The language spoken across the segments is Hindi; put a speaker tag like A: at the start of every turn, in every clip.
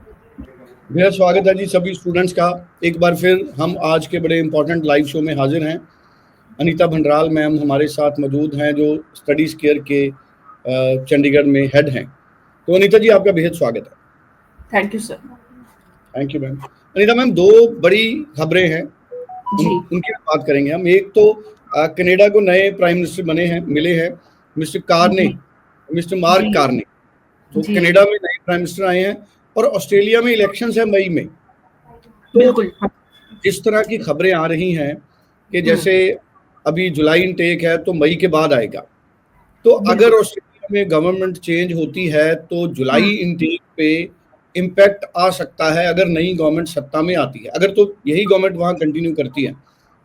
A: मेरा स्वागत है जी सभी स्टूडेंट्स का। एक बार फिर हम आज के बड़े इम्पोर्टेंट लाइव शो में हाजिर हैं। अनीता भंडराल मैम हमारे साथ मौजूद हैं, जो स्टडीज केयर के चंडीगढ़ में हेड हैं। तो अनीता जी, आपका बेहद स्वागत है।
B: Thank you sir.
A: Thank you ma'am. Anita ma'am, दो बड़ी खबरें हैं,
B: जी
A: उनकी बात करेंगे हम। एक तो कनाडा को नए प्राइम मिनिस्टर मिले हैं, मिस्टर कार्ने,
B: जी
A: मिस्टर
B: जी
A: मार्क कार्ने। तो
B: जी
A: कनाडा में नए प्राइम मिनिस्टर आए हैं और ऑस्ट्रेलिया में इलेक्शंस है मई में। तो
B: बिल्कुल। हाँ।
A: जिस तरह की खबरें आ रही हैं कि
B: हम्म।
A: जैसे अभी जुलाई इनटेक है तो मई के बाद आएगा, तो अगर
B: बिल्कुल।
A: ऑस्ट्रेलिया में गवर्नमेंट चेंज होती है तो जुलाई
B: हम्म।
A: इनटेक पे इम्पैक्ट आ सकता है अगर नई गवर्नमेंट सत्ता में आती है। अगर तो यही गवर्नमेंट वहाँ कंटिन्यू करती है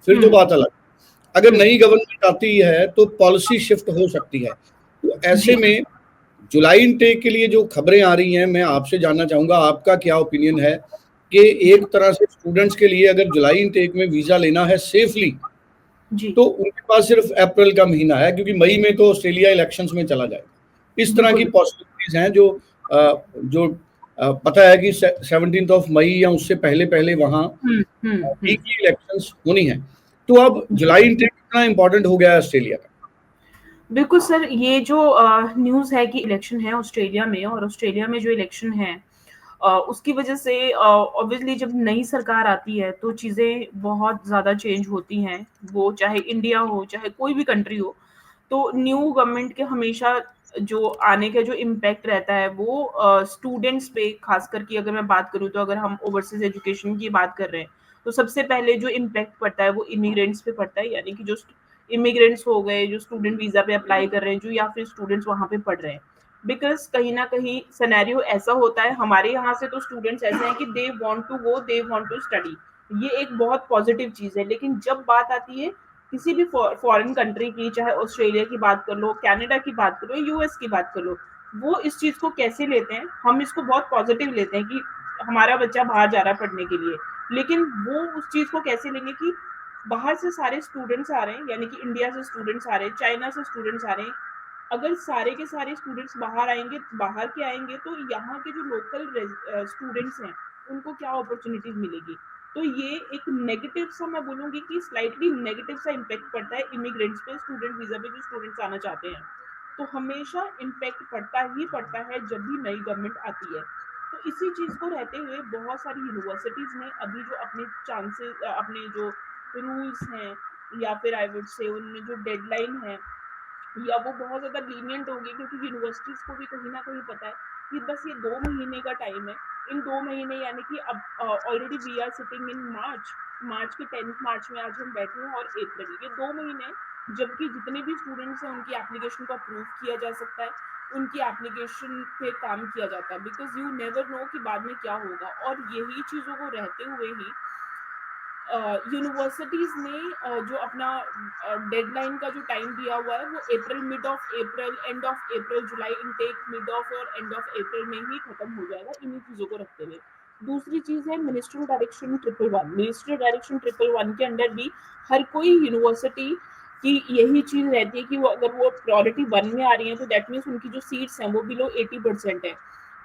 A: फिर तो
B: हम्म।
A: बात अलग। अगर
B: हम्म।
A: नई गवर्नमेंट आती है तो पॉलिसी शिफ्ट हो सकती है। तो ऐसे
B: जी
A: में जुलाई इनटेक के लिए जो खबरें आ रही हैं, मैं आपसे जानना चाहूँगा आपका क्या ओपिनियन है कि
B: जी
A: एक तरह से स्टूडेंट्स के लिए अगर जुलाई इनटेक में वीज़ा लेना है सेफली,
B: जी
A: तो उनके पास सिर्फ अप्रैल का महीना है, क्योंकि मई में तो ऑस्ट्रेलिया इलेक्शंस में चला जाएगा। इस तरह की
B: बिल्कुल।
A: पॉसिबिलिटीज़ हैं जो पता है कि 17th ऑफ मई या उससे पहले-पहले वहाँ वीकली इलेक्शंस होनी है। तो अब
B: जी
A: जुलाई इनटेक कितना इम्पोर्टेंट हो गया है ऑस्ट्रेलिया का?
B: बिल्कुल सर, ये जो न्यूज़ है कि इलेक्शन है ऑस्ट्रेलिया में, और ऑस्ट्रेलिया में जो इलेक्शन है उसकी वजह से ऑब्वियसली जब नई सरकार आती है तो चीज़ें बहुत ज़्यादा चेंज होती हैं। वो चाहे इंडिया हो, चाहे कोई भी कंट्री हो। तो न्यू गवर्नमेंट के हमेशा जो आने का जो इम्पैक्ट रहता है वो स्टूडेंट्स पे, खासकर की अगर मैं बात करूँ तो अगर हम ओवरसीज एजुकेशन की बात कर रहे हैं तो सबसे पहले जो इम्पैक्ट पड़ता है वो इमिग्रेंट्स पे पड़ता है, यानी कि जो इमिग्रेंट्स हो गए, जो स्टूडेंट वीजा पे अप्लाई कर रहे हैं, जो या फिर स्टूडेंट्स वहाँ पे पढ़ रहे हैं। बिकॉज कहीं ना कहीं सिनेरियो ऐसा होता है हमारे यहाँ से, तो स्टूडेंट्स ऐसे हैं कि they want to go, they want to study. ये एक बहुत पॉजिटिव चीज है। लेकिन जब बात आती है किसी भी फॉरेन कंट्री की, चाहे ऑस्ट्रेलिया की बात कर लो, कनाडा की बात कर लो, यूएस की बात कर लो, वो इस चीज को कैसे लेते हैं? हम इसको बहुत पॉजिटिव लेते हैं कि हमारा बच्चा बाहर जा रहा है पढ़ने के लिए। लेकिन वो उस चीज को कैसे लेंगे कि बाहर से सारे स्टूडेंट्स आ रहे हैं, यानी कि इंडिया से स्टूडेंट्स आ रहे हैं, चाइना से स्टूडेंट्स आ रहे हैं। अगर सारे के सारे स्टूडेंट्स बाहर आएंगे, बाहर के आएंगे, तो यहाँ के जो लोकल स्टूडेंट्स हैं उनको क्या अपॉर्चुनिटीज मिलेगी? तो ये एक नेगेटिव सा, मैं बोलूंगी कि स्लाइटली नेगेटिव सा इम्पैक्ट पड़ता है इमिग्रेंट्स पे, स्टूडेंट वीजा पे जो स्टूडेंट्स आना चाहते हैं। तो हमेशा इम्पैक्ट पड़ता ही पड़ता है जब भी नई गवर्नमेंट आती है। तो इसी चीज को रहते हुए बहुत सारी यूनिवर्सिटीज ने अभी जो अपने चांसेस, अपने जो रूल्स हैं, या फिर आई वुड से उनमें जो डेडलाइन है, या वो बहुत ज़्यादा लीनियंट होगी, क्योंकि यूनिवर्सिटीज़ को भी कहीं न कहीं पता है कि बस ये 2 महीने का टाइम है। इन 2 महीने, यानी कि अब already we are sitting in March, March के 10th मार्च में आज हम बैठे हैं, और अप्रैल, ये 2 महीने हैं, जबकि जितने भी स्टूडेंट्स हैं उनकी एप्लीकेशन को अप्रूव किया जा सकता है, उनकी एप्लीकेशन पे काम किया जाता है। बिकॉज़ यू नेवर नो कि बाद में क्या होगा। और यही चीज़ों को रहते हुए ही यूनिवर्सिटीज ने जो अपना डेडलाइन का जो टाइम दिया हुआ है वो April, mid of April, end of April, July intake mid of और एंड ऑफ अप्रैल में ही खत्म हो जाएगा, इन्हीं चीजों को रखते हुए। दूसरी चीज है मिनिस्ट्रियल डायरेक्शन 111। मिनिस्ट्रियल डायरेक्शन 111 के अंडर भी हर कोई यूनिवर्सिटी की यही चीज रहती है कि वो अगर वो प्रायोरिटी 1 में आ रही है तो दैट मीन्स उनकी जो सीट्स हैं वो बिलो 80% है।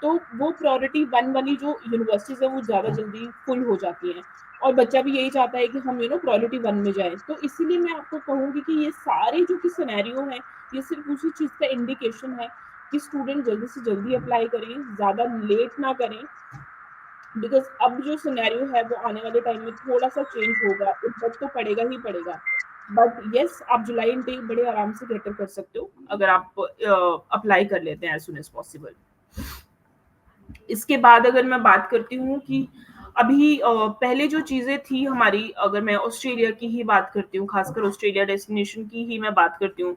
B: तो वो प्रायोरिटी 1 वाली जो यूनिवर्सिटीज है वो ज्यादा जल्दी फुल हो जाती है, और बच्चा भी यही चाहता है कि हम प्रायोरिटी 1 में जाए। तो इसीलिए मैं आपको कहूंगी कि ये सारे जो कि सिनेरियो है, ये सिर्फ उसी चीज का इंडिकेशन है कि स्टूडेंट जल्दी से जल्दी अप्लाई करें, ज्यादा लेट ना करें। बिकॉज अब जो सिनेरियो है वो आने वाले टाइम में थोड़ा सा चेंज होगा, इम्पैक्ट तो पड़ेगा ही पड़ेगा। बट यस, आप जुलाई इनटेक बड़े आराम से बेटर कर सकते हो अगर आप अप्लाई कर लेते हैं एज सुन एज पॉसिबल। इसके बाद अगर मैं बात करती हूँ कि अभी पहले जो चीज़ें थी हमारी, अगर मैं ऑस्ट्रेलिया की ही बात करती हूँ, खासकर ऑस्ट्रेलिया डेस्टिनेशन की ही मैं बात करती हूँ,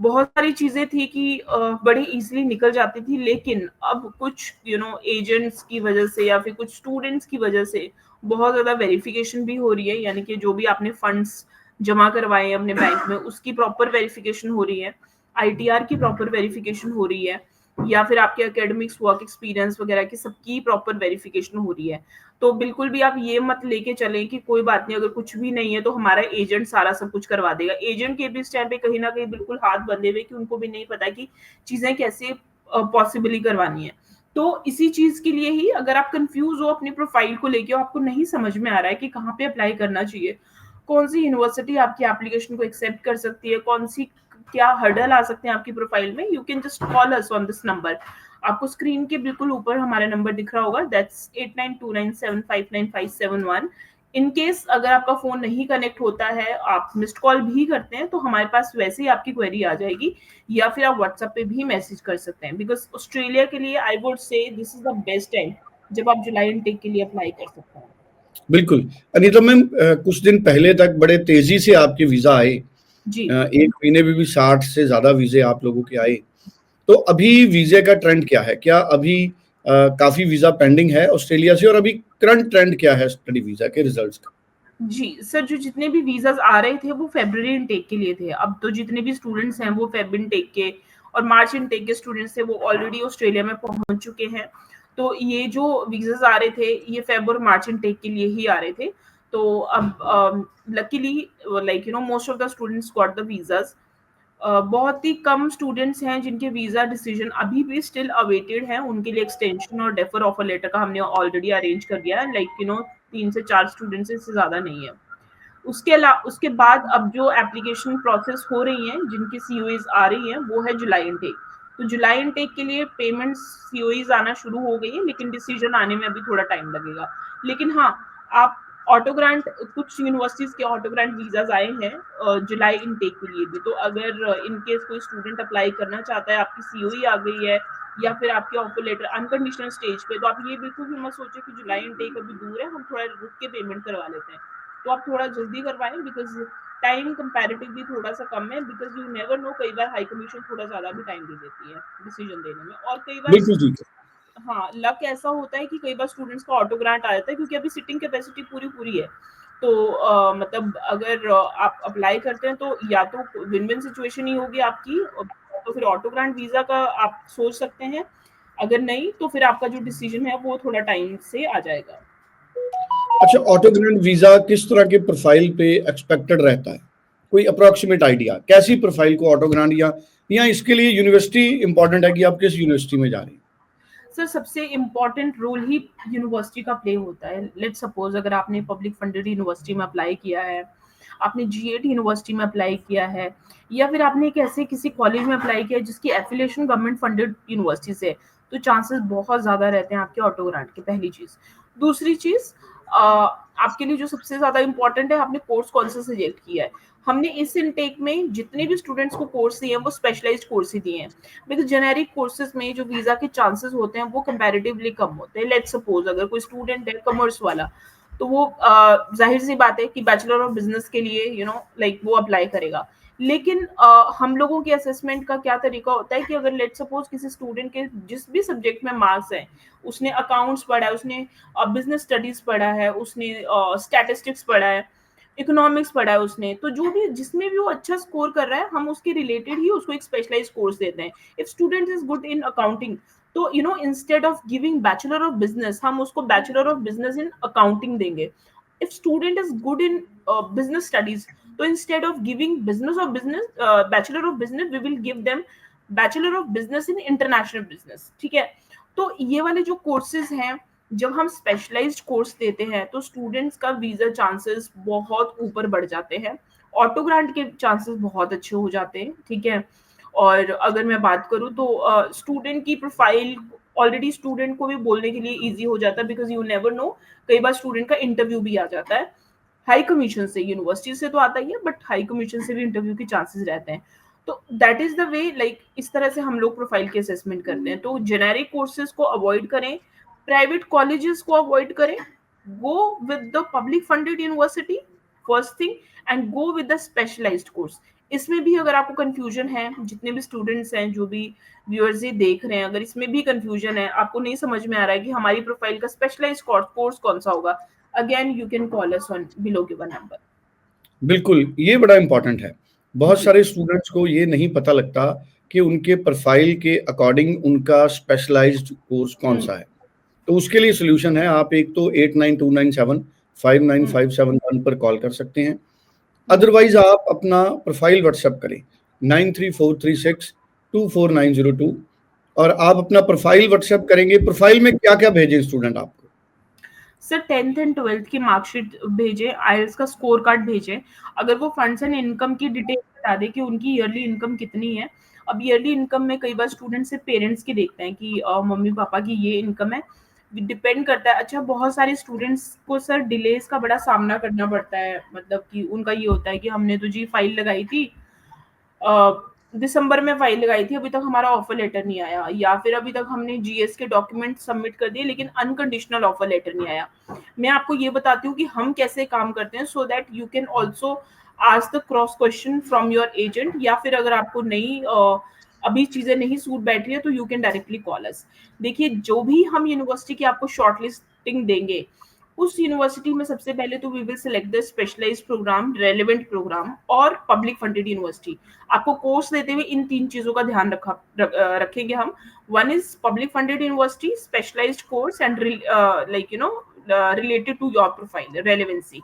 B: बहुत सारी चीज़ें थी कि बड़ी ईज़िली निकल जाती थी। लेकिन अब कुछ एजेंट्स की वजह से या फिर कुछ स्टूडेंट्स की वजह से बहुत ज़्यादा वेरिफिकेशन भी हो रही है, यानी कि जो भी आपने फंड्स जमा करवाए हैं अपने बैंक में उसकी प्रॉपर वेरिफिकेशन हो रही है, आईटीआर की प्रॉपर वेरिफिकेशन हो रही है, या फिर आपके एकेडमिक्स, वर्क एक्सपीरियंस वगैरह की सबकी प्रॉपर वेरिफिकेशन हो रही है। तो बिल्कुल भी आप ये मत लेके चलें कि कोई बात नहीं, अगर कुछ भी नहीं है तो हमारा एजेंट सारा सब कुछ करवा देगा। एजेंट के भी इस टाइम पे कहीं ना कहीं बिल्कुल हाथ बंधे हुए कि उनको भी नहीं पता कि चीजें कैसे पॉसिबली करवानी है। तो इसी चीज़ के लिए ही अगर आप कंफ्यूज हो अपनी प्रोफाइल को लेके और आपको नहीं समझ में आ रहा है कि कहाँ पे अप्लाई करना चाहिए, कौन सी यूनिवर्सिटी आपकी एप्लीकेशन को एक्सेप्ट कर सकती है, कौन सी क्या हर्डल आ सकते हैं आपकी प्रोफाइल में, you can just call us on this number. आपको स्क्रीन के बिल्कुल ऊपर हमारा नंबर दिख रहा होगा, दैट्स 8929759571। इन केस अगर आपका फोन नहीं कनेक्ट होता है, आप मिस्ड कॉल भी करते हैं, तो हमारे पास वैसे ही आपकी क्वेरी आ जाएगी, या फिर आप व्हाट्सएप पे भी मैसेज कर सकते हैं। बिकॉज ऑस्ट्रेलिया के लिए I would say this is the best time जब आप जुलाई इनटेक के लिए अप्लाई कर सकते हैं।
A: बिल्कुल। अनीता मैम, कुछ दिन पहले तक बड़े तेजी से आपके वीजा आए,
B: जी
A: 1 महीने में भी 60 से ज्यादा वीजे आप लोगों के आए। तो अभी वीजे का ट्रेंड क्या है? क्या अभी काफी वीजा पेंडिंग है ऑस्ट्रेलिया से, और अभी करंट ट्रेंड क्या है स्टडी वीजा के रिजल्ट्स का?
B: जी सर, जो जितने भी वीजास आ रहे थे वो फेब्रुअरी इनटेक के लिए थे। अब तो जितने भी स्टूडेंट्स हैं वो फेब इनटेक के और मार्च इनटेक के स्टूडेंट्स थे, वो ऑलरेडी ऑस्ट्रेलिया में पहुंच चुके हैं। तो ये जो वीजास आ रहे थे ये फेब और मार्च इनटेक के लिए ही आ रहे थे। तो अब luckily like most of the students got the visas. बहुत ही कम स्टूडेंट्स हैं जिनके वीजा डिसीजन अभी भी स्टिल अवेटेड है, उनके लिए एक्सटेंशन और डेफर ऑफर लेटर का हमने ऑलरेडी अरेंज कर दिया है। लाइक 3 से 4 स्टूडेंट्स, इससे ज्यादा नहीं है। उसके बाद अब जो एप्लीकेशन प्रोसेस हो रही हैं, जिनकी सीओईज आ रही हैं, वो है जुलाई इनटेक। तो जुलाई इनटेक के लिए पेमेंट सीओईज आना शुरू हो गई है, लेकिन डिसीजन आने में अभी थोड़ा टाइम लगेगा। लेकिन हाँ, आप ऑटो ग्रांट, कुछ यूनिवर्सिटीज के ऑटो ग्रांट वीजाज आए हैं जुलाई इनटेक के लिए भी। तो अगर इन केस कोई स्टूडेंट अप्लाई करना चाहता है, आपकी सीओई आ गई है या फिर आपके ऑफर लेटर अनकंडीशनल स्टेज पे, तो आप ये बिल्कुल भी मत सोचे कि जुलाई इनटेक अभी दूर है, हम थोड़ा रुक के पेमेंट करवा लेते हैं। तो आप थोड़ा जल्दी करवाएं, बिकॉज टाइम कंपैरेटिवली थोड़ा सा कम है। बिकॉज यू नेवर नो, कई बार हाई कमीशन थोड़ा ज्यादा भी टाइम दे देती है डिसीजन देने में, और कई बार
A: बिल्कुल ठीक है।
B: हाँ लक ऐसा होता है कि कई बार स्टूडेंट्स का ऑटो ग्रांट आ जाता है, क्योंकि अभी सिटिंग कैपेसिटी पूरी पूरी है। तो मतलब अगर आप अप्लाई करते हैं तो या तो विन विन सिचुएशन ही होगी आपकी, तो फिर ऑटो ग्रांट वीजा का आप सोच सकते हैं। अगर नहीं तो फिर आपका जो डिसीजन है वो थोड़ा टाइम से आ जाएगा।
A: अच्छा, ऑटो ग्रांट वीजा किस तरह के प्रोफाइल पे एक्सपेक्टेड रहता है? कोई अप्रोक्सीमेट आइडिया, कैसी प्रोफाइल को ऑटो ग्रांट, या इसके लिए यूनिवर्सिटी इंपॉर्टेंट है कि आप किस यूनिवर्सिटी में जा रहे हैं?
B: सर, सबसे इम्पोर्टेंट रोल ही यूनिवर्सिटी का प्ले होता है। लेट्स सपोज अगर आपने पब्लिक फंडेड यूनिवर्सिटी में अप्लाई किया है, आपने जीएट यूनिवर्सिटी में अप्लाई किया है, या फिर आपने एक ऐसे किसी कॉलेज में अप्लाई किया है जिसकी एफिलिएशन गवर्नमेंट फंडेड यूनिवर्सिटी से, तो चांसेस बहुत ज्यादा रहते हैं आपके ऑटो ग्रांट के। पहली चीज। दूसरी चीज, आपके लिए जो सबसे ज्यादा इंपॉर्टेंट है, आपने कोर्स कौन सा सिलेक्ट किया है। हमने इस इनटेक में जितने भी स्टूडेंट्स को कोर्स दिए हैं वो स्पेशलाइज्ड कोर्स ही दिए हैं, बिकॉज जेनेरिक कोर्सेज में जो वीजा के चांसेस होते हैं वो कंपैरेटिवली कम होते हैं। लेट्स सपोज अगर कोई स्टूडेंट है कॉमर्स वाला, तो वो जाहिर सी बात है कि बैचलर ऑफ बिजनेस के लिए लाइक वो अप्लाई करेगा। लेकिन हम लोगों के असेसमेंट का क्या तरीका होता है कि अगर लेट सपोज किसी स्टूडेंट के जिस भी सब्जेक्ट में मार्क्स है, उसने अकाउंट्स पढ़ा है, उसने बिजनेस स्टडीज पढ़ा है, उसने स्टैटिस्टिक्स पढ़ा है, इकोनॉमिक्स पढ़ा है उसने, तो जो भी जिसमें भी वो अच्छा स्कोर कर रहा है, हम उसके रिलेटेड ही उसको एक स्पेशलाइज कोर्स देते हैं। If student is good in accounting, तो instead of giving bachelor of business, हम उसको bachelor of business in accounting देंगे। If student is good in business studies, तो instead of giving business of business bachelor of business, we will give them bachelor of business in international business. ठीक है। तो ये वाले जो कोर्सेज हैं, जब हम स्पेशलाइज्ड कोर्स देते हैं तो स्टूडेंट्स का वीजा चांसेस बहुत ऊपर बढ़ जाते हैं, ऑटो ग्रांट के चांसेस बहुत अच्छे हो जाते हैं। ठीक है। और अगर मैं बात करूं तो स्टूडेंट की प्रोफाइल ऑलरेडी स्टूडेंट को भी बोलने के लिए इजी हो जाता है, बिकॉज यू नेवर नो, कई बार स्टूडेंट का इंटरव्यू भी आ जाता है हाई कमीशन से। यूनिवर्सिटी से तो आता ही है, बट हाई कमीशन से भी इंटरव्यू के चांसेस रहते हैं। तो that is the way, like इस तरह से हम लोग प्रोफाइल की असेसमेंट करते हैं। तो जेनेरिक कोर्सेज को अवॉइड करें, प्राइवेट कॉलेजेस को अवॉइड करें, go with the public funded university first thing, and go with the specialised course. इसमें भी अगर आपको कंफ्यूजन है, जितने भी स्टूडेंट्स हैं, जो भी व्यूअर्स ये देख रहे हैं, अगर इसमें भी कंफ्यूजन है, आपको नहीं समझ में आ रहा है कि हमारी प्रोफाइल का स्पेशलाइज्ड कोर्स कौन सा होगा, again you can call us on below given number.
A: बिल्कुल, ये बड़ा इंपॉर्टेंट है। बहुत
B: जी
A: सारे स्टूडेंट्स को ये नहीं पता लगता कि उनके प्रोफाइल के अकॉर्डिंग उनका स्पेशलाइज्ड कोर्स कौन सा है। तो उसके लिए सोल्यूशन है, आप एक तो 8929759551 पर कॉल कर सकते हैं। अदरवाइज आप अपना प्रोफाइल व्हाट्सएप करें 9343624902, और आप अपना प्रोफाइल व्हाट्सएप करेंगे। प्रोफाइल में क्या-क्या भेजें स्टूडेंट आपको?
B: सर 10th एंड 12th की मार्कशीट भेजें, आईएलटीएस का स्कोर कार्ड भेजें। अगर वो फंड्स एंड इनकम की डिटेल बता दें कि उनकी ईयरली इनकम कितनी है। अब ईयरली इनकम में कई बार स्टूडेंट सिर्फ पेरेंट्स की देखते हैं कि मम्मी पापा की ये इनकम है। डिपेंड करता है। अच्छा, बहुत सारे स्टूडेंट्स को सर डिलेज का बड़ा सामना करना पड़ता है, मतलब कि उनका ये होता है कि हमने तो जी फाइल लगाई थी, दिसंबर में फाइल लगाई थी, अभी तक हमारा ऑफर लेटर नहीं आया, या फिर अभी तक हमने जीएस के डॉक्यूमेंट सबमिट कर दिए लेकिन अनकंडीशनल ऑफर लेटर नहीं आया। मैं आपको ये बताती हूँ कि हम कैसे काम करते हैं, so that you can also ask the cross question from your agent, या फिर अगर आपको नहीं अभी चीजें नहीं सूट बैठ रही है तो यू कैन डायरेक्टली कॉल अस। देखिए, जो भी हम यूनिवर्सिटी की आपको शॉर्टलिस्टिंग देंगे, उस यूनिवर्सिटी में सबसे पहले तो we will select the specialised programme, relevant programme और पब्लिक फंडेड यूनिवर्सिटी। आपको कोर्स देते हुए इन 3 चीजों का ध्यान रखेंगे हम। One is public funded university, specialised course and related to your profile relevancy.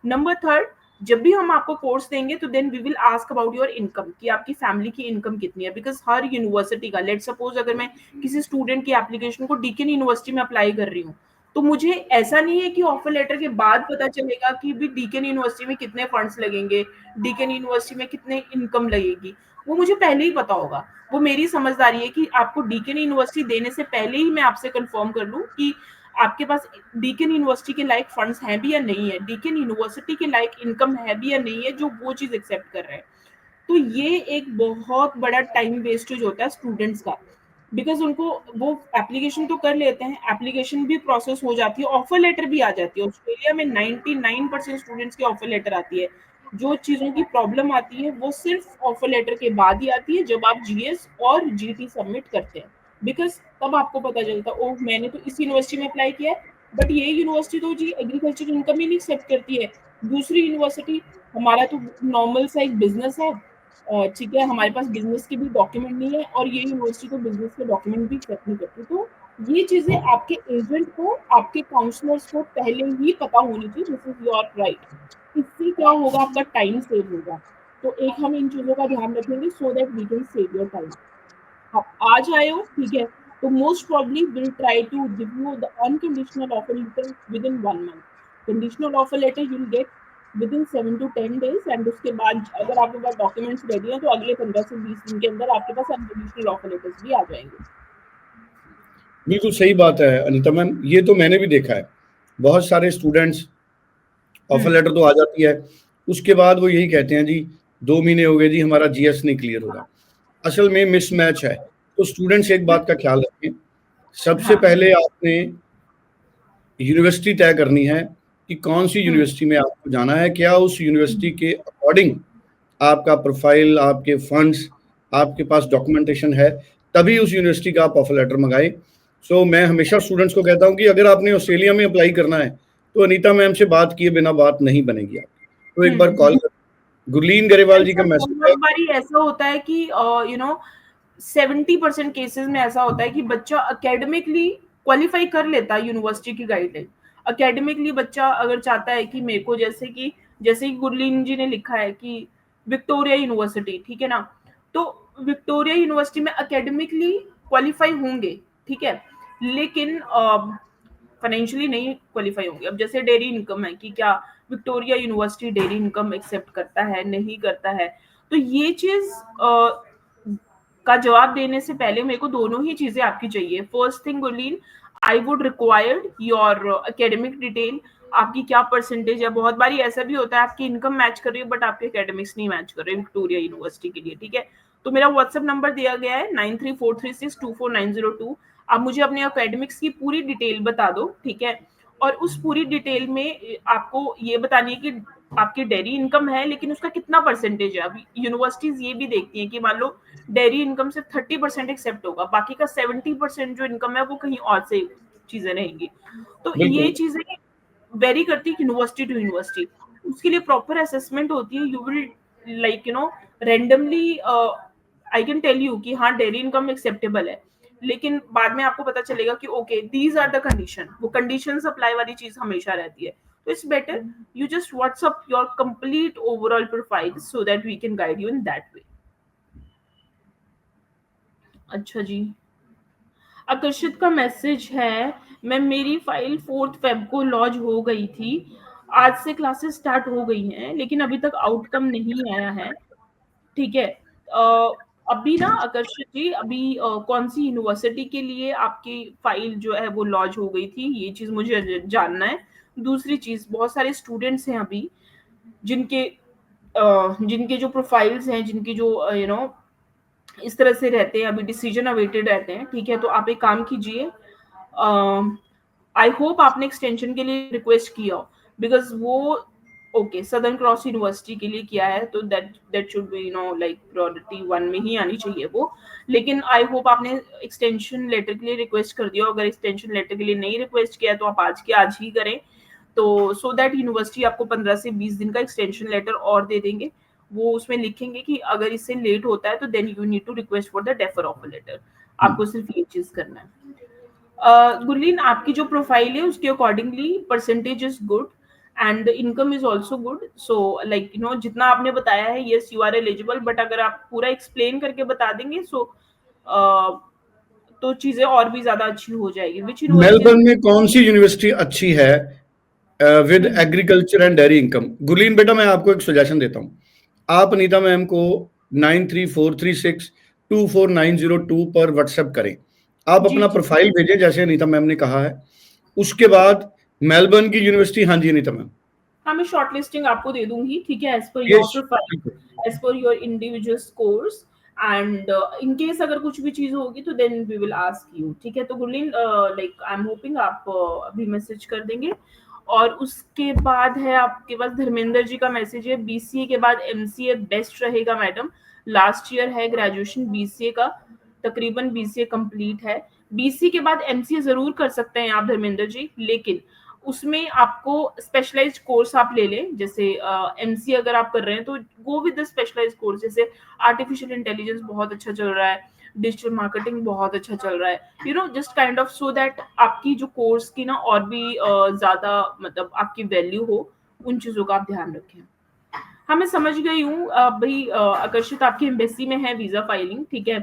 B: Number third, जब भी हम आपको कोर्स देंगे तो then we will ask about your income, कि आपकी फैमिली की इनकम कितनी है। बिकॉज हर यूनिवर्सिटी का, लेट सपोज अगर मैं किसी स्टूडेंट की एप्लीकेशन को डीकेन यूनिवर्सिटी में अप्लाई कर रही हूँ, तो मुझे ऐसा नहीं है कि ऑफर लेटर के बाद पता चलेगा कि भी डीकेन यूनिवर्सिटी में कितने फंड्स लगेंगे, डीकेन यूनिवर्सिटी में कितने इनकम लगेगी। वो मुझे पहले ही पता होगा। वो मेरी समझदारी है कि आपको डीकेन यूनिवर्सिटी देने से पहले ही मैं आपसे कंफर्म कर लूं कि आपके पास डीकेन यूनिवर्सिटी के लायक फंड्स हैं भी या नहीं है, डीकेन यूनिवर्सिटी के लायक इनकम है भी या नहीं है, जो वो चीज एक्सेप्ट कर रहे हैं। तो ये एक बहुत बड़ा टाइम वेस्टेज होता है स्टूडेंट्स का। बिकॉज उनको, वो एप्लीकेशन तो कर लेते हैं, एप्लीकेशन भी प्रोसेस हो जाती है, ऑफर लेटर भी आ जाती है। ऑस्ट्रेलिया में 99% स्टूडेंट्स की ऑफर लेटर आती है। जो चीजों की प्रॉब्लम आती है वो सिर्फ ऑफर लेटर के बाद ही आती है, जब आप जीएस और जीटी सबमिट करते हैं। बिकॉज तब आपको पता चलता है, ओह मैंने तो इस यूनिवर्सिटी में अप्लाई किया है, बट ये यूनिवर्सिटी तो जी एग्रीकल्चर इनकम ही नहीं एक्सेप्ट करती है। दूसरी यूनिवर्सिटी, हमारा तो नॉर्मल सा एक बिजनेस है, ठीक है, हमारे पास बिजनेस के भी डॉक्यूमेंट नहीं है, और ये यूनिवर्सिटी तो बिजनेस के डॉक्यूमेंट भी एक्सेप्ट नहीं करती। तो ये चीजें आपके एजेंट को, आपके काउंसलर्स को पहले ही पता होनी चाहिए। This is your right. इससे क्या होगा, आपका टाइम सेव होगा। तो एक हम इन चीजों का ध्यान रखेंगे so that we can save your time. आप आज आए हो, ठीक है, तो most probably will try to give you the unconditional offer letter within 1 month. Conditional offer letter you will get within 7 to 10 days, and उसके बाद अगर आपके पास डॉक्यूमेंट्स रेडी हैं तो अगले 15 से 20 दिन के अंदर आपके पास अनकंडीशनल ऑफर लेटर्स भी आ जाएंगे।
A: बिल्कुल सही बात है अनीता मैम, ये तो मैंने भी देखा है। बहुत सारे स्टूडेंट्स, ऑफर लेटर तो आ जाती है, उसके बाद वो यही कहते हैं जी 2 महीने हो गए जी, हमारा जीएस नहीं क्लियर हो रहा। असल में मिसमैच है। तो स्टूडेंट्स एक बात का ख्याल रखें, सबसे
B: हाँ।
A: पहले आपने यूनिवर्सिटी तय करनी है कि कौन सी यूनिवर्सिटी में आपको जाना है, क्या उस यूनिवर्सिटी के अकॉर्डिंग आपका प्रोफाइल, आपके फंड्स, आपके पास डॉक्यूमेंटेशन है, तभी उस यूनिवर्सिटी का आप ऑफर लेटर मंगाएं। सो मैं हमेशा स्टूडेंट्स को कहता हूं कि अगर आपने ऑस्ट्रेलिया में अप्लाई करना है तो अनीता मैम से बात किए बिना बात नहीं बनेगी आपकी। तो एक बार कॉल कर। गुरलीन गरेवाल जी का मैसेज है।
B: बहुत बारी ऐसा होता है कि 70% केसेस में ऐसा होता है कि बच्चा अकेडमिकली क्वालिफाई कर लेता है यूनिवर्सिटी की गाइडलाइन। अकेडमिकली बच्चा अगर चाहता है कि मेरे को, जैसे कि गुरलीन जी ने लिखा है कि विक्टोरिया यूनिवर्सिटी, ठीक है ना, तो विक्टोरिया यूनिवर्सिटी में अकेडमिकली क्वालिफाई होंगे, ठीक है, लेकिन फाइनेंशियली नहीं क्वालिफाई होंगे। अब जैसे डेयरी इनकम है कि क्या विक्टोरिया यूनिवर्सिटी डेयरी इनकम एक्सेप्ट करता है, नहीं करता है। तो ये चीज का जवाब देने से पहले मेरे को दोनों ही चीजें आपकी चाहिए। First thing Gurleen, I would required your academic detail. आपकी क्या परसेंटेज है। बहुत बारी ऐसा भी होता है आपकी इनकम मैच कर रही है बट आपके एकेडमिक्स नहीं मैच कर रहे विक्टोरिया यूनिवर्सिटी के लिए, ठीक है। तो मेरा व्हाट्सएप नंबर दिया गया है 9343624902। आप मुझे अपने एकेडमिक्स की पूरी डिटेल बता दो, ठीक है, और उस पूरी डिटेल में आपको ये बतानी है कि आपकी डेयरी इनकम है लेकिन उसका कितना परसेंटेज है। अभी यूनिवर्सिटीज ये भी देखती हैं कि मान लो डेयरी इनकम सिर्फ 30% एक्सेप्ट होगा, बाकी का 70% जो इनकम है वो कहीं और से चीजें रहेंगी। तो ये
A: बिल्कुल
B: चीजें वेरी करती है यूनिवर्सिटी टू यूनिवर्सिटी। उसके लिए प्रॉपर असेसमेंट होती है। You will randomly I can tell you कि हाँ डेयरी इनकम एक्सेप्टेबल है, लेकिन बाद में आपको पता चलेगा कि okay these are the condition. वो कंडीशन अप्लाई वाली चीज हमेशा रहती है। तो it's better you just WhatsApp your complete overall profile so that we can guide you in that way. अच्छा जी। आकर्षित का मैसेज है, मैम मेरी फाइल 4 फेब को लॉन्च हो गई थी, आज से क्लासेस स्टार्ट हो गई हैं, लेकिन अभी तक आउटकम नहीं आया है। ठीक है। अभी ना आकर्षित जी, अभी कौन सी यूनिवर्सिटी के लिए आपकी फाइल जो है वो लॉन्च हो गई थी, ये चीज मुझे जानना है। दूसरी चीज, बहुत सारे स्टूडेंट्स हैं अभी जिनके जिनके जो प्रोफाइल्स हैं, जिनकी जो इस तरह से रहते हैं, अभी डिसीजन अवेटेड रहते हैं। ठीक है, तो आप एक काम कीजिए, आई होप आपने एक्सटेंशन के लिए रिक्वेस्ट किया हो, बिकॉज वो ओके सदर्न क्रॉस यूनिवर्सिटी के लिए किया है, तो that should be like priority 1 में ही आनी चाहिए वो। लेकिन आई होप आपने एक्सटेंशन लेटर के लिए रिक्वेस्ट कर दिया। अगर एक्सटेंशन लेटर के लिए नहीं रिक्वेस्ट किया तो आप आज के आज ही करें, तो सो दैट यूनिवर्सिटी आपको 15 से 20 दिन का एक्सटेंशन लेटर और दे देंगे। वो उसमें लिखेंगे कि अगर इससे लेट होता है तो then you need to request for the defer offer letter. आपको सिर्फ ये चीज करना है। गुरलीन, आपकी जो प्रोफाइल है उसके accordingly percentage is good and income is also good. So like जितना आपने बताया है, yes you are eligible, but अगर आप पूरा एक्सप्लेन करके बता देंगे तो चीजें और भी ज्यादा अच्छी हो जाएगी। Which university?
A: मेलबर्न में कौन सी यूनिवर्सिटी अच्छी है with agriculture and dairy income? Gurleen बेटा, मैं आपको एक सजेशन देता हूँ। आप अनीता मैम को 9343624902 पर व्हाट्सएप करें। आप
B: जी
A: अपना
B: जी,
A: प्रोफाइल भेजें जैसे अनीता मैम ने कहा है। उसके बाद मेलबर्न की यूनिवर्सिटी, हाँ जी अनीता मैम,
B: हाँ मैं शॉर्ट लिस्टिंग आपको दे दूंगी। ठीक है, एज पर
A: ये
B: योर प्रोफाइल,
A: बिल्कुल।
B: As per your individual scores, and in case अगर कुछ भी चीज होगी तो then we will ask you. ठीक है, तो Gurleen like I am hoping आप अभी मैसेज कर देंगे। और उसके बाद है आपके पास धर्मेंद्र जी का मैसेज है, बीसीए के बाद एमसीए बेस्ट रहेगा मैडम। लास्ट ईयर है ग्रेजुएशन बीसीए का, तकरीबन बीसीए कंप्लीट है। बीसीए के बाद एमसीए जरूर कर सकते हैं आप धर्मेंद्र जी, लेकिन उसमें आपको स्पेशलाइज्ड कोर्स आप ले लें। जैसे एमसीए अगर आप कर रहे हैं तो go with the specialised course. जैसे आर्टिफिशियल इंटेलिजेंस बहुत अच्छा चल रहा है, डिजिटल मार्केटिंग बहुत अच्छा चल रहा है, just kind of, so that आपकी जो कोर्स की ना और भी ज्यादा मतलब आपकी वैल्यू हो। उन चीजों का आप ध्यान रखें। हाँ मैं समझ गई हूँ। भाई आकर्षित आपकी एम्बेसी में है वीजा फाइलिंग। ठीक है,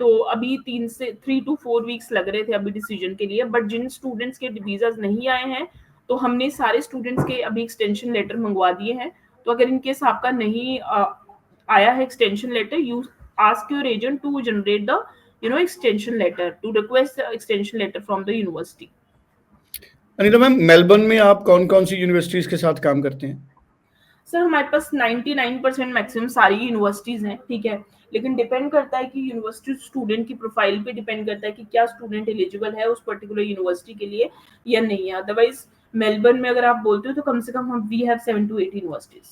B: तो अभी 3 to 4 वीक्स लग रहे थे अभी डिसीजन के लिए, बट जिन स्टूडेंट्स के वीजा नहीं आए हैं तो हमने सारे स्टूडेंट्स के अभी एक्सटेंशन लेटर मंगवा दिए हैं। तो अगर इनकेस आपका नहीं आया है extension letter, you ask your agent to generate the extension letter, to request extension letter from the university.
A: Anita ma'am, Melbourne में आप कौन कौन सी यूनिवर्सिटीज के साथ काम करते हैं?
B: सर हमारे पास 99% मैक्सिमम सारी यूनिवर्सिटीज हैं। ठीक है, लेकिन डिपेंड करता है कि यूनिवर्सिटी स्टूडेंट की प्रोफाइल पे डिपेंड करता है कि क्या स्टूडेंट एलिजिबल है उस पर्टिकुलर यूनिवर्सिटी के लिए या नहीं है। अदरवाइज मेलबर्न में अगर आप बोलते हो तो कम से कम हम we have 7 to 8 universities.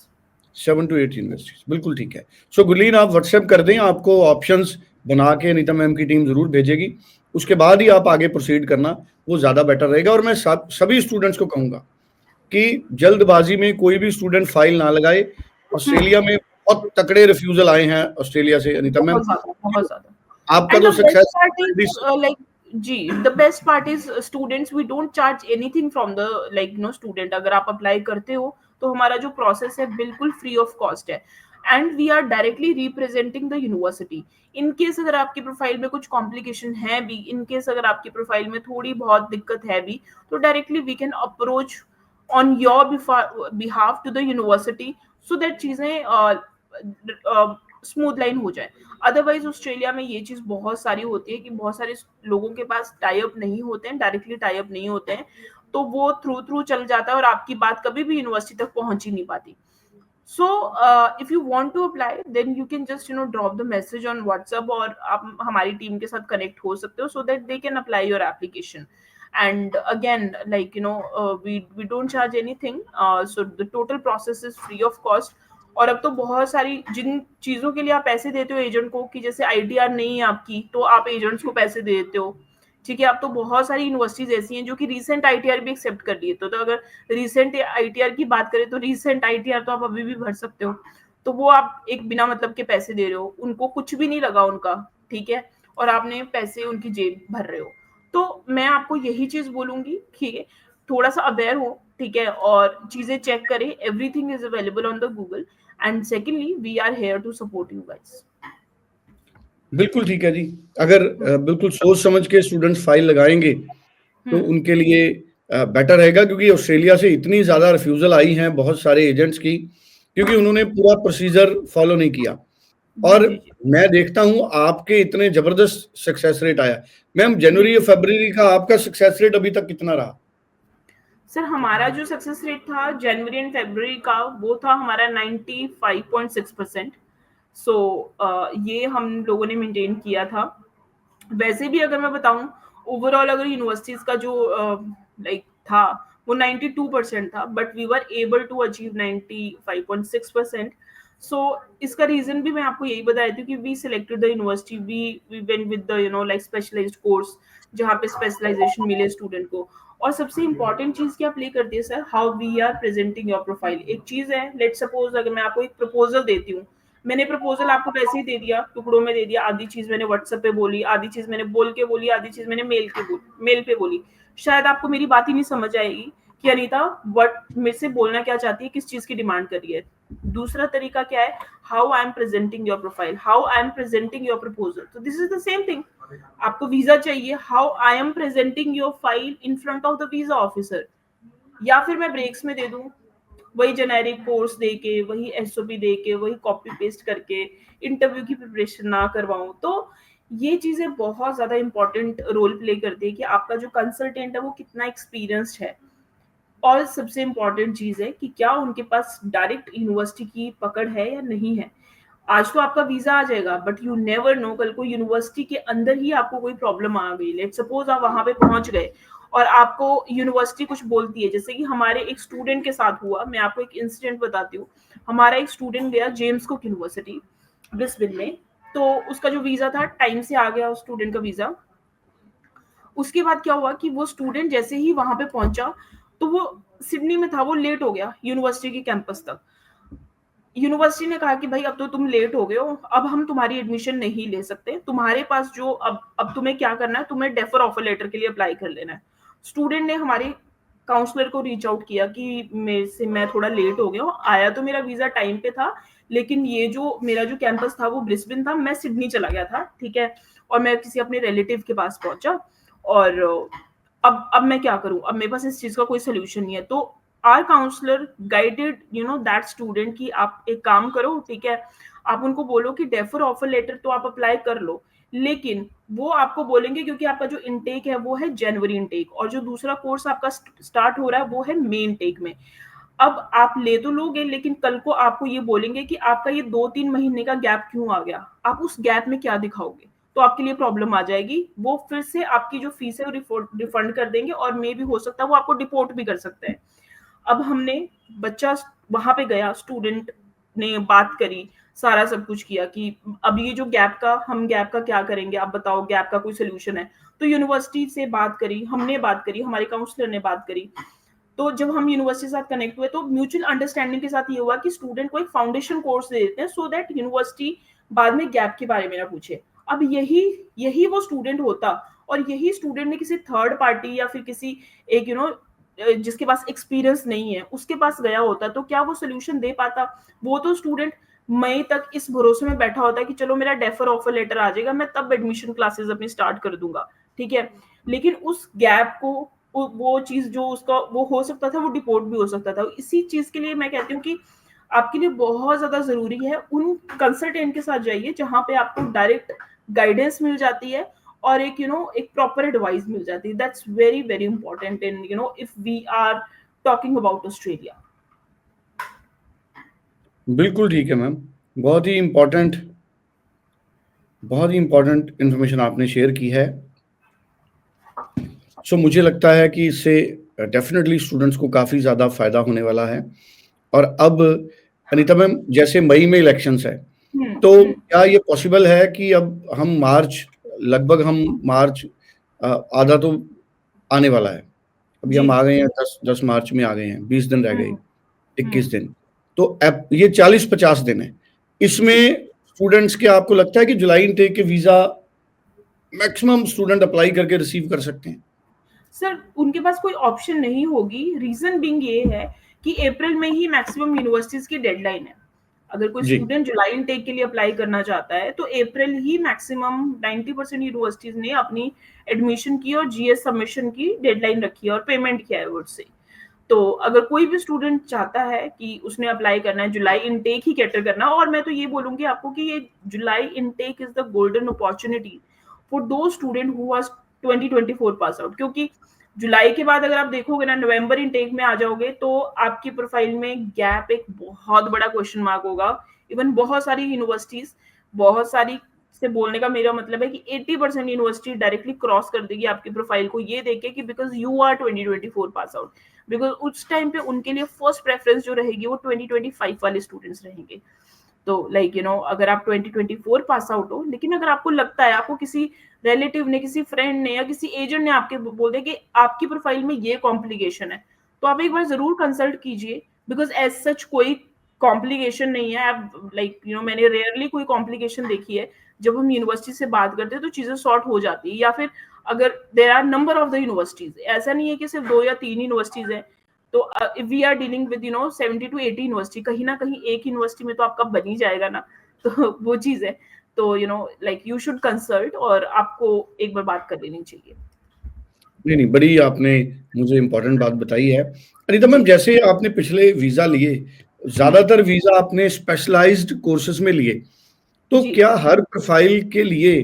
A: 7 to 8 universities, बिल्कुल ठीक है। सो गुरलीन, आप व्हाट्सएप कर दें, आपको ऑप्शंस बना के अनीता मैम की टीम जरूर भेजेगी। उसके बाद ही आप आगे प्रोसीड करना, वो ज़्यादा बेटर रहेगा। और मैं सभी स्टूडेंट्स को कहूँगा कि जल्दबाजी में कोई भी स्टूडेंट फाइल ना लगाए। ऑस्ट्रेलिया में बहुत तकड़े रिफ्यूजल आए हैं ऑस्ट्रेलिया से अनीता मैम।
B: बहुत ज्यादा, बहुत ज्यादा।
A: आपका
B: And
A: तो
B: the best
A: success
B: part is like जी, the best part is students we don't charge anything from the student। अगर आप अप्लाई करते हो तो हमारा जो प्रोसेस है बिल्कुल फ्री ऑफ कॉस्ट है, and we are directly representing the university. In case अगर आपकी प्रोफाइल में कुछ कॉम्प्लिकेशन है भी, इन केस अगर आपकी प्रोफाइल में थोड़ी बहुत दिक्कत है भी, तो directly we can approach on your behalf to the university, so that चीजें स्मूथ लाइन हो जाए। अदरवाइज ऑस्ट्रेलिया में ये चीज बहुत सारी होती है कि बहुत सारे लोगों के पास टाई अप नहीं होते हैं, डायरेक्टली टाई अप नहीं होते हैं, तो वो थ्रू थ्रू चल जाता है और आपकी बात कभी भी यूनिवर्सिटी तक पहुंच ही नहीं पाती। So if you want to apply then you can just drop the message on WhatsApp, और आप हमारी टीम के साथ कनेक्ट हो सकते हो, so that they can apply your application. And again, we don't charge anything, so the total process is free of cost। और अब तो बहुत सारी जिन चीजों के लिए आप पैसे देते हो एजेंट को, कि जैसे आईटीआर नहीं है आपकी तो आप एजेंट्स को पैसे दे देते हो। ठीक है, अब तो बहुत सारी यूनिवर्सिटीज ऐसी हैं जो कि रीसेंट आईटीआर भी एक्सेप्ट कर लिए। तो अगर रीसेंट आईटीआर की बात करें तो रीसेंट आईटीआर तो आप अभी भी भर सकते हो। तो वो आप एक बिना मतलब के पैसे दे रहे हो, उनको कुछ भी नहीं लगा उनका। ठीक है, और आपने पैसे उनकी जेब भर रहे हो। तो मैं आपको यही चीज बोलूंगी कि थोड़ा सा अवेयर हो। ठीक है, और चीजें चेक करें, everything is available on the Google, and secondly we are here to support you guys.
A: बिल्कुल ठीक है जी। अगर बिल्कुल सोच समझ के स्टूडेंट्स फाइल लगाएँगे, तो उनके लिए बेटर रहेगा, क्योंकि ऑस्ट्रेलिया से इतनी ज़्यादा रिफ्यूज़ल आई हैं बहुत सारे एजेंट्स की, क्योंकि उन्होंने पूरा प्रोसीजर फ़ॉलो नहीं किया।
B: जी,
A: और
B: जी, जी।
A: मैं देखता हूँ आपके इतने ज़बरदस्त सक्सेस रेट आया। मैम,
B: जी।
A: जनवरी या फरवरी का आपका सक्सेस रेट अभी तक कितना रहा?
B: सर हमारा जो सक्सेस रेट था जनवरी एंड फरवरी का, वो था हमारा 95.6%। सो ये हम लोगों ने मेंटेन किया था। वैसे भी अगर मैं बताऊं, ओवरऑल अगर यूनिवर्सिटीज का जो लाइक था, वो 92% था, but we were able to achieve 95.6%। So इसका रीजन भी मैं आपको यही बताया थी कि we selected the university, we went with the like specialised course, जहाँ पे स्पेशलाइजेशन मिले स्टूडेंट को। और सबसे इंपॉर्टेंट चीज क्या प्ले करती है sir, how we are presenting your profile. एक चीज है, लेट सपोज अगर मैं आपको एक प्रपोजल देती हूँ, मैंने प्रपोजल आपको वैसे ही दे दिया, टुकड़ों में दे दिया, आधी चीज मैंने व्हाट्सएप पे बोली, आधी चीज मैंने बोल के बोली, आधी चीज मैंने मेल पे बोली, शायद आपको मेरी बात ही नहीं समझ आएगी कि अनीता व्हाट मेरे से बोलना क्या चाहती है, किस चीज की डिमांड कर रही है। दूसरा तरीका क्या है, how I am presenting your profile, how I am presenting your proposal. तो this is the same thing. आपको वीजा चाहिए, how I am presenting your file in front of the visa officer. या फिर मैं ब्रेक्स में दे दूं वही जेनेरिक कोर्स दे के, वही एसओपी दे के, वही कॉपी पेस्ट करके, इंटरव्यू की प्रिपरेशन ना करवाऊं। तो ये चीजें बहुत ज्यादा इंपॉर्टेंट रोल प्ले करती है कि आपका जो कंसल्टेंट है वो कितना एक्सपीरियंस्ड है। और सबसे इम्पोर्टेंट चीज है कि क्या उनके पास डायरेक्ट यूनिवर्सिटी की पकड़ है या नहीं है। आज तो आपका वीजा आ जाएगा, बट यू नेवर नो, कल को यूनिवर्सिटी के अंदर ही आपको कोई प्रॉब्लम आ गई, लेट सपोज आप वहां पे पहुंच गए और आपको यूनिवर्सिटी कुछ बोलती है, जैसे कि हमारे एक स्टूडेंट के साथ हुआ। मैं आपको एक इंसिडेंट बताती हूँ। हमारा एक स्टूडेंट गया जेम्स कुक यूनिवर्सिटी ब्रिस्बेन में, तो उसका जो वीजा था टाइम से आ गया, उस स्टूडेंट का वीजा। उसके बाद क्या हुआ कि वो स्टूडेंट जैसे ही वहां पे पहुंचा, तो वो सिडनी में था, वो लेट हो गया यूनिवर्सिटी के कैंपस तक। यूनिवर्सिटी ने कहा कि भाई अब तो तुम लेट हो गए हो, अब हम तुम्हारी एडमिशन नहीं ले सकते, तुम्हारे पास जो अब तुम्हें क्या करना है, तुम्हें डेफर ऑफर लेटर के लिए अप्लाई कर लेना है। स्टूडेंट ने हमारे काउंसलर को रीच आउट किया कि मैं थोड़ा लेट हो गया हूँ, आया तो मेरा वीजा टाइम पे था, लेकिन ये जो मेरा जो कैंपस था वो ब्रिस्बेन था, मैं सिडनी चला गया था, ठीक है, और मैं किसी अपने रिलेटिव के पास पहुंचा। और अब मैं क्या करूं, अब मेरे पास इस चीज का कोई सोल्यूशन नहीं है। तो our counsellor guided that student कि आप एक काम करो, ठीक है, आप उनको बोलो कि डेफर ऑफर लेटर तो आप अप्लाई कर लो, लेकिन वो आपको बोलेंगे, क्योंकि आपका जो इनटेक है वो है जनवरी इनटेक, और जो दूसरा कोर्स आपका स्टार्ट हो रहा है वो है मे इनटेक में। अब आप ले तो लोगे, लेकिन कल को आपको ये बोलेंगे कि आपका ये 2-3 महीने का गैप क्यों आ गया, आप उस गैप में क्या दिखाओगे, तो आपके लिए प्रॉब्लम आ जाएगी। वो फिर से आपकी जो फीस है वो रिफंड कर देंगे, और मे भी हो सकता है वो आपको डिपोर्ट भी कर सकते हैं। अब हमने बच्चा वहां पे गया, स्टूडेंट ने बात करी, सारा सब कुछ किया कि अब ये जो गैप का क्या करेंगे, आप बताओ गैप का कोई सोल्यूशन है। तो यूनिवर्सिटी से बात करी, हमने बात करी, हमारे काउंसलर ने बात करी। तो जब हम यूनिवर्सिटी के साथ कनेक्ट हुए, तो म्यूचुअल अंडरस्टैंडिंग के साथ ये हुआ कि स्टूडेंट को एक फाउंडेशन कोर्स दे देते हैं, सो दैट यूनिवर्सिटी बाद में गैप के बारे में ना पूछे। अब यही यही वो स्टूडेंट होता, और यही स्टूडेंट ने किसी थर्ड पार्टी या फिर किसी एक जिसके पास एक्सपीरियंस नहीं है उसके पास गया होता, तो क्या वो सोल्यूशन दे पाता। वो तो स्टूडेंट मई तक इस भरोसे में बैठा होता है कि चलो मेरा डेफर ऑफर लेटर आ जाएगा, मैं तब एडमिशन क्लासेस अपनी स्टार्ट कर दूंगा, ठीक है। लेकिन उस गैप को, वो चीज जो उसका वो हो सकता था, वो डिपोर्ट भी हो सकता था। इसी चीज के लिए मैं कहती हूँ कि आपके लिए बहुत ज्यादा जरूरी है उन कंसल्टेंट के साथ जाइए जहां पे आपको डायरेक्ट गाइडेंस मिल जाती है, और एक एक प्रॉपर एडवाइस मिल जाती है। That's very very important in if we are talking about Australia.
A: बिल्कुल ठीक है मैम। बहुत ही इम्पोर्टेंट बहुत ही इम्पोर्टेंट इन्फॉर्मेशन आपने शेयर की है। सो मुझे लगता है कि इससे डेफिनेटली स्टूडेंट्स को काफ़ी ज़्यादा फ़ायदा होने वाला है। और अब अनीता मैम, जैसे मई में इलेक्शंस है, तो क्या ये पॉसिबल है कि अब हम मार्च आधा तो आने वाला है। अभी
B: जी।
A: हम आ गए हैं 10 मार्च में आ गए हैं, 20 दिन रह गए,
B: हम्म।
A: 21 दिन। तो अब ये 40-50 दिन है।
B: जी
A: इसमें स्टूडेंट्स, क्या आपको लगता है कि जुलाई इनटेक के वीज़ा मैक्सिमम स्टूडेंट अप्लाई करके रिसीव कर सकते हैं?
B: सर उनके पास कोई ऑप्शन नहीं होगी। रीजन बिंग ये है कि अप्रैल में ही मैक्सिमम यूनिवर्सिटीज की डेडलाइन है। अगर कोई
A: जी।
B: स्टूडेंट जुलाई इनटेक के लिए अप्लाई करना चाहता है तो अप्रैल ही मैक्सिमम 90% यूनिवर्सिटीज ने अपनी एडमिशन की और जीएस सबमिशन की डेडलाइन रखी है और पेमेंट किया है वुड से। तो अगर कोई भी स्टूडेंट चाहता है कि उसने अप्लाई करना है, जुलाई इनटेक ही कैटर करना है, और मैं तो ये बोलूंगी आपको कि ये July intake is the golden opportunity for two student who was 2024 pass out, क्योंकि जुलाई के बाद अगर आप देखोगे ना, नवंबर इनटेक में आ जाओगे तो आपकी प्रोफाइल में गैप एक बहुत बड़ा क्वेश्चन मार्क होगा। इवन बहुत सारी यूनिवर्सिटीज, बहुत सारी से बोलने का मेरा मतलब है कि 80% यूनिवर्सिटी डायरेक्टली क्रॉस कर देगी आपकी प्रोफाइल को ये देख के कि because you are 2024 pass out, because उस टाइम पे उनके लिए फर्स्ट प्रेफरेंस जो रहेगी वो 2025 वाले स्टूडेंट्स रहेंगे। तो लाइक अगर आप 2024 पास आउट हो, लेकिन अगर आपको लगता है, आपको किसी रिलेटिव ने, किसी फ्रेंड ने या किसी एजेंट ने आपके बोल दिया कि आपकी प्रोफाइल में ये कॉम्प्लिकेशन है, तो आप एक बार जरूर कंसल्ट कीजिए, बिकॉज एज सच कोई कॉम्प्लिकेशन नहीं है। आप मैंने रेयरली कोई कॉम्प्लिकेशन देखी है। जब हम यूनिवर्सिटी से बात करते हैं तो चीजें सॉर्ट हो जाती है, या फिर अगर there are number of the universities, ऐसा नहीं है कि सिर्फ 2 या 3 यूनिवर्सिटीज है, तो if we are dealing with 70 to 80 university, कहीं ना कहीं एक यूनिवर्सिटी में तो आपका बन ही जाएगा ना। तो वो चीज है। तो लाइक यू शुड कंसल्ट, और आपको एक बार बात कर लेनी चाहिए।
A: नहीं नहीं, बड़ी आपने मुझे इम्पोर्टेंट बात बताई है। अनीता मैम, जैसे आपने पिछले वीजा लिए, ज्यादातर वीजा आपने स्पेशलाइज्ड कोर्सेज में लिए, तो
B: जी
A: क्या हर प्रोफाइल के लिए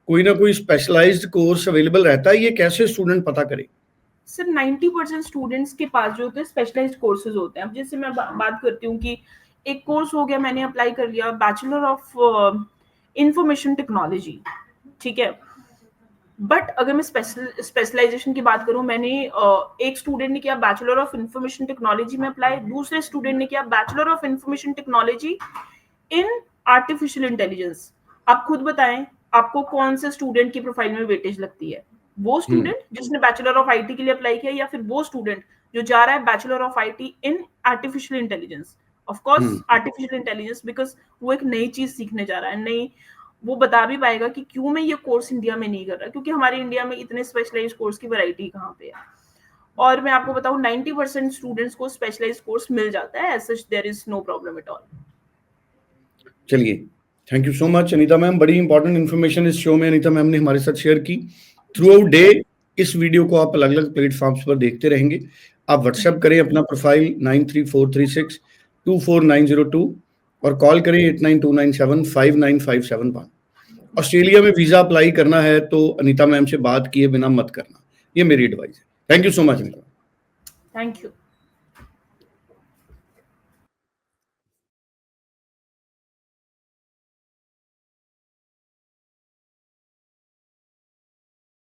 A: कोई ना कोई स्पेशलाइज्ड कोर्स अवेलेबल रहता है? ये कैसे स्टूडेंट पता करे?
B: सर 90% स्टूडेंट्स के पास जो होते हैं स्पेशलाइज्ड कोर्सेज होते हैं। अब जैसे मैं बात करती हूँ कि एक कोर्स हो गया, मैंने अप्लाई कर लिया बैचलर ऑफ इंफॉर्मेशन टेक्नोलॉजी, ठीक है। बट अगर मैं स्पेशलाइजेशन की बात करूं, मैंने एक स्टूडेंट ने किया बैचलर ऑफ इंफॉर्मेशन टेक्नोलॉजी में अप्लाई, दूसरे स्टूडेंट ने किया bachelor of information technology in artificial intelligence. आप खुद बताएं, आपको कौन से स्टूडेंट की प्रोफाइल में वेटेज लगती है? वो स्टूडेंट जिसने बैचलर ऑफ आईटी के लिए अप्लाई किया, या फिर वो स्टूडेंट जो जा रहा है bachelor of IT in artificial intelligence? Of course artificial intelligence, because वो एक नई चीज सीखने जा रहा है, नई। वो बता भी पाएगा कि क्यों मैं ये कोर्स इंडिया में नहीं कर रहा, क्योंकि हमारे इंडिया में इतने स्पेशलाइज्ड कोर्स की वैरायटी कहाँ पे है। और मैं आपको बताऊं 90% स्टूडेंट्स को स्पेशलाइज्ड कोर्स मिल जाता है, as such there is no problem at all.
A: चलिए, thank you so much Anita ma'am. बड़ी इंपॉर्टेंट इन्फॉर्मेशन इस शो में अनीता मैम ने हमारे साथ शेयर की। थ्रू आउट डे इस वीडियो को आप अलग अलग प्लेटफॉर्म्स पर देखते रहेंगे। आप व्हाट्सएप करें अपना प्रोफाइल 9343624902 और कॉल करें 8929759571। ऑस्ट्रेलिया में वीजा अप्लाई करना है तो अनीता मैम से बात किए बिना मत करना, ये मेरी एडवाइस है। Thank you so much Anita.
B: Thank you.